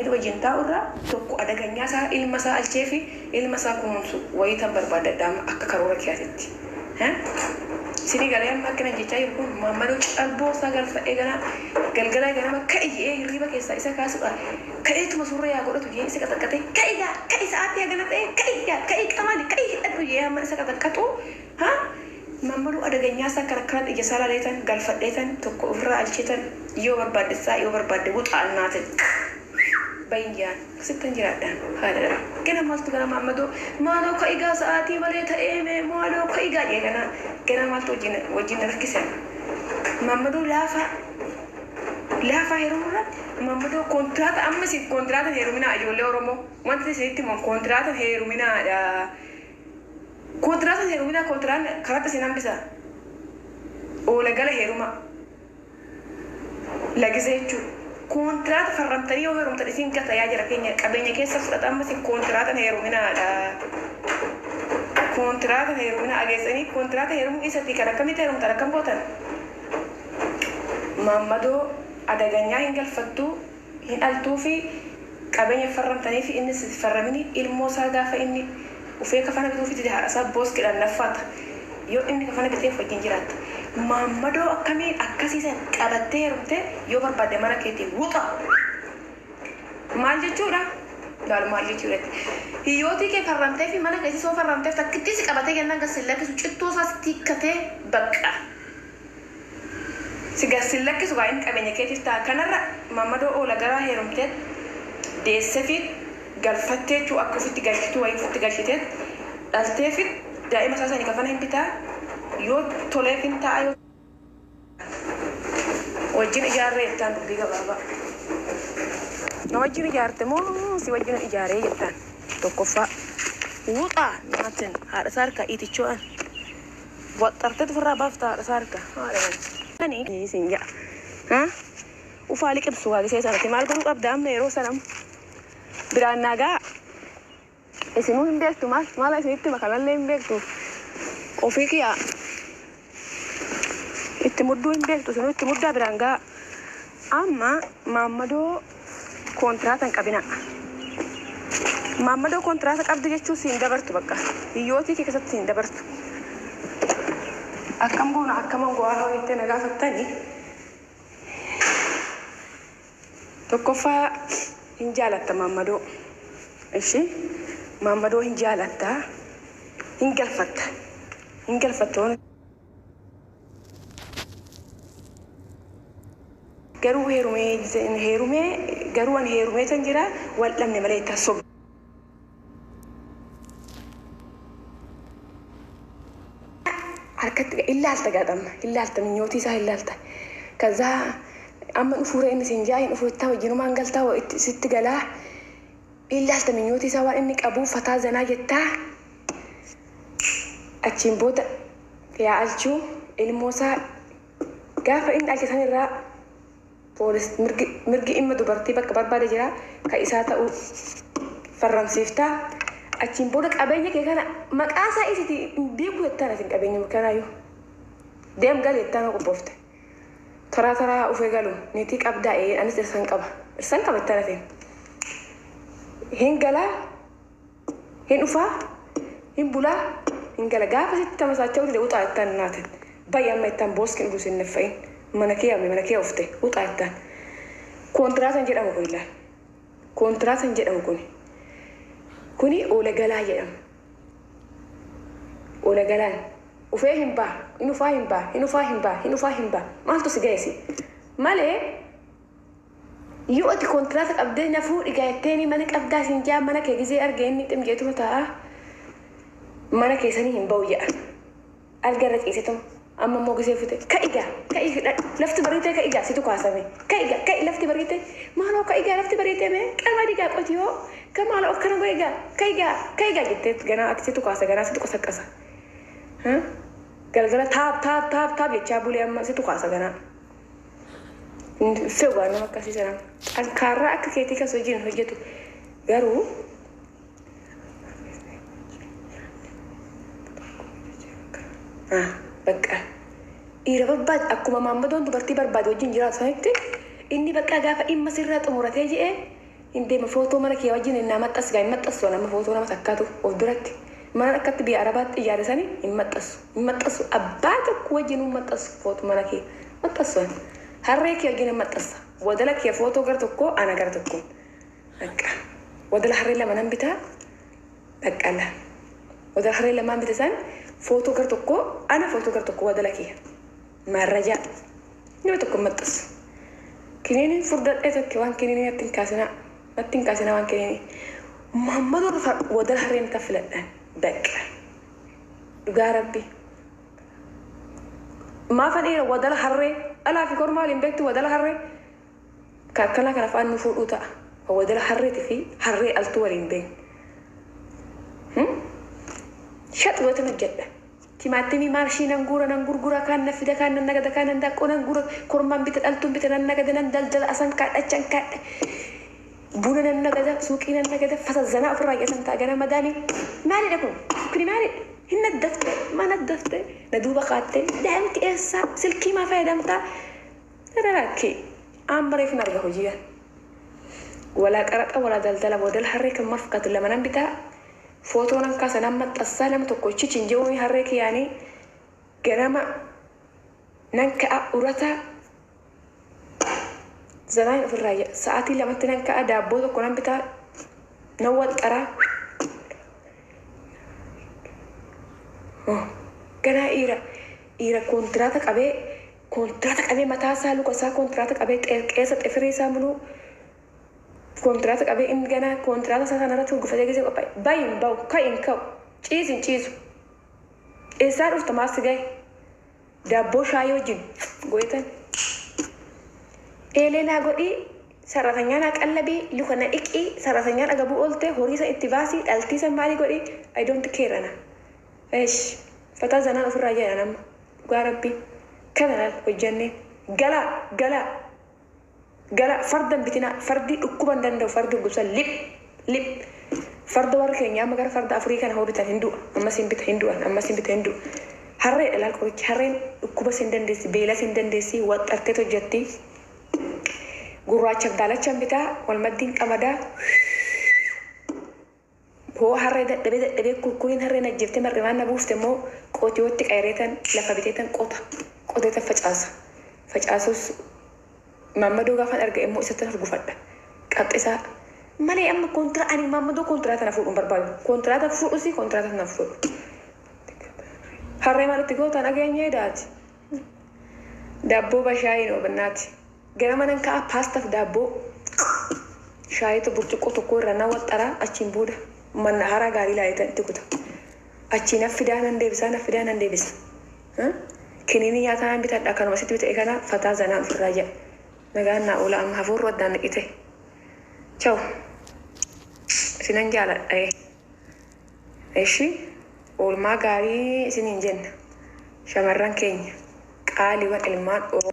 wajjin taa'urra tokko adaganya isaa ilma isaa alcheefi ilma isaa kunuunsu wayitan barbaadadhaan akka karoora kiyaatitti. Sini galee amma akkana jechaa jiru kun Maammadoo calboo isaa galfadhee galgala ganama ka'ee hirriba keessaa isa kaasudha. Ka'eetuma suuraa yaa godhatu jee isa qaxaqqatee ka'ii sa'aatii hagana ta'e ka'ii qamaani ka'ii hidhadhu jee amma isa qaxaqqatu. Maammadoo adaganyaa isaa akkana ija isaa laaleetan galfadheetan tokko ofirraa alcheetan yoo barbaaddesaa yoo barbaadde wuxaannaatin. Bayyaan sitten jiraadhaan haadha gana maaltu gana maaloo ka'igaa sa'aatii malee ta'ee maaloo ka'igaa jee gana maaltu wajjin rakkisan Maammadoo laafaa heerumurra Maammadoo kontiraata ammas kontiraata heeruminaa ijoollee Oromoo wanti isinitti immoo kontiraata heeruminaadha. Kontiraata heeruminaa kontiraan karaatti isin hambisa oola gala heeruma lagisee jechuudha. Kontiraata farramtanii yoo heerumtan isin gata yaa jira keenya qabeenya keessa fudhata ammas kontiraata heeruminaadha. Kontiraata heeruminaa ageessanii kontiraata heerumuu isatti kan akkamitti heerumtan akkam gootan. Maammadoo adaganyaa hin galfattuu hin altuu fi qabeenya farramtanii fi inni farramini ilmoo isaa gaafa inni ufee kafana bituufi haadhasaa booskidhaan naffata yoo inni kafana biteef wajjin jiraatta. Maammadoo akkamiin akkasiisan qabattee heerumte yoo barbaadde mana keetii wuxa. Maal jechuudha? Laal maal jechuudha? Hiyyootii kee farramtee fi mana keessi soo farramteef takkitti si qabatee gannaan gassin lakkisu cittoo isaa sitti hikkatee bakka. Si gassin lakkisu baay'een qabeenya keetiif ta'a. Kanarra Maammadoo oola garaa heerumtee deessee fi galfattee jechuu akka ofitti galchituu wayii ofitti galchitee dhaltee fi daa'ima isaa sanii kafana hin bitaa. Yoo tolee fin ta'a yoo wajjin ijaarree jettaan dubbii gabaabaa. Na wajjin ijaarte moo si wajjin ijaaree jettaan tokkoffaa wuxaa naatin haadha isaa harkaa itichoodhaan waxxartee ofirraa baafta haadha isaa harkaa haadha nani isin ja'a ufaa liqimsu waagisee sanatti maal godhuu qabda amma yeroo sanam biraan naagaa isinuu hin beektu maala isinitti makalallee hin beektu ofii kiyyaa itti mudduu hin beektu sinuu itti muddaa biraan gaa amma Maammadoo kontiraata hin qabina. Maammadoo kontiraata qabdi jechuun siin dabartu bakka hiyyootii kee keessatti siin dabartu. Akkam goona akkaman go'aa jettee na gaafattanii tokkoffaa hin jaalatta Maammadoo. Ishii Maammadoo hin jaalatta hin galfatta. Garuu heerumee garuu an heerumee tan jira wal dhabne malee itti sob. Harkatti illaalta gaadhamna illaalta minyootii isaa illaalta. Kazaa amma dhufuura inni siin jaa hin dhufuu itti wajjinumaan galtaa sitti galaa illaalta minyootii isaa waan inni qabu fataa zanaa jettaa. Achiin booda yaa alchuu ilmoo isaa gaafa inni alchisan irraa poolis mirgi imma dubartii bakka barbaade jira ka isaa ta'uu farramsiiftaa. Achiin booda qabeenya kee kana maqaa isaa isiti beeku jettaan asin qabeenya kanaayyuu deem gal jettaan qophoofte taraa ufee galu niitii qabdaa anis irsan qaba jettaan asin hin galaa hin dhufaa hin bulaa hin gala gaafa sitti tamasaachaa uti uxaa jettaan naatin bayya amma jettaan booskin dhuu sin neffa'in mana kee ufte uxaa jettaan. Kontiraatan jedhamu kun ilaal kontiraatan jedhamu kuni oola galaa jedhama. Oola galaan ufee hin baa hin ufaa hin baa maaltu si ga'esi malee yoo ati kontiraata qabdee na fuudhi gaayetteeni mana qabdaa sin jaa mana kee gizee argee inni ximjeetuma ta'a mana keessanii hin ba'u jedhan algarra ciisetuma amma immoo gisee fute ka'igaa lafti bariitee ka'igaa situ kaasame ka'i lafti bariitee maaloo ka'igaa lafti bariitee mee qalmaa digaa qotiyoo kamaaloo akkana go'igaa ka'igaa jettee ganaa ati situ kaasa ganaa situ qasaqqasa galgala taap jechaa bulee amma situ kaasa ganaa fe'u gaanuma akkasii sanam alkaarraa akka keetii kas hojiin hojjetu garuu bakka dhiira barbaade akkuma Maammadoon dubartii barbaade wajjin jiraatu sanitti inni bakka gaafa dhimma sirraa xumuratee jedhee Inde ma foto mana ke wajin inna mattas ga mattas so nama foto nama takkatu of biratti mana akkatti bi arabat ijaare sani mattas abbata ko wajin mattas foto mana ke mattas so harre ke wajin mattas wadala ke foto garto ko ana garto ko akka wadala harre la manan bita akkala wadala harre la man bita san foto garto ko ana foto garto ko wadala ke marraja ni to ko mattas kinini furdat etak wan kinini atin kasina wan kinini Muhammad wadal harin tafladan bak duga rabbi ma fadira wadal harre ala fi kormal imbektu wadal harre kakala kana fa nufu uta wadal harre fi harre altu walin ben shat wata najda timatimi marshi nangura kan nafida kan nagada kan ndako nangura korman bitat altum bitan nagada nan daldal asan ka dacan ka buna nagada suqina nagada fasazana afra ya santa gana madani mali lakum kuni mali hinna dafte ma nadafte naduba qatte damti essa silki ma faydamta raraki amre fi narga hojiya wala qarata wala daldala wadal harrika mafqat lamanan bita foto nan kasa nan matassalam to ko cicin jewi harreki yani ganama nan ka urata زمان في الراجع ساعتي لما تنام كأدا بوضو كلام بتاع نوّد أرا كنا إيرا كونتراتك أبي متى سالو كسا كونتراتك أبي كيسة إفريسا منو كونتراتك أبي إن جنا كونتراتك سانا راتو غفدة جزء باين باو كاين كاو تشيز إنسان أفتماس جاي دابو شايو جن قويتن إلينا قولي سرطانيا نقلبي لكنا إكي سرطانيا أجابو قلته هوريسا اتباسي التيسا مالي قولي I don't care أنا إيش فتازنا في الرجال أنا قاربي كذا وجنة جلا فردا بتنا فردي أكبر دندو فرد قصة لب فرد وركين يا مقر فرد أفريقيا هو بتاع هندو أما سين بتاع هندو هرّي الألكوريك هرّين أكبر سندندسي بيلا سندندسي واترتو جتي gurraacha daalachaan bitaa wal maddiin qamadaa hoo harree dadhabee kurkuriin harree najjeeftee marrimaan na buufte immoo qootiyootti qayreetan lafa biteetan qoteetan facaasus Maammadoo gaafan arga immoo isatti argufadha qaxxisaa malee amma ani Maammadoo kontiraata na fuudhuun barbaadu kontiraata fuudhusi kontiraata na fuudhu harree maalitti gootaan ageenyee daati daabboo bashaayii noo bannaati gara manan ka pasta dabo shayi to burcuqqo tokko irra na waxxara achiin booda manna hara gaarii laayita itti kuta achiin affidaanan deebisa kinini nyaataan bitadha kanuma sitti bita'e kana fataa zanaan ofirraa jedha nagaan naa oola amma hafuurru addaan naqite ciao isinan jaaladha eshi oolmaa gaarii isiniin jenna shamarran keenya qaaliiwwan ilmaan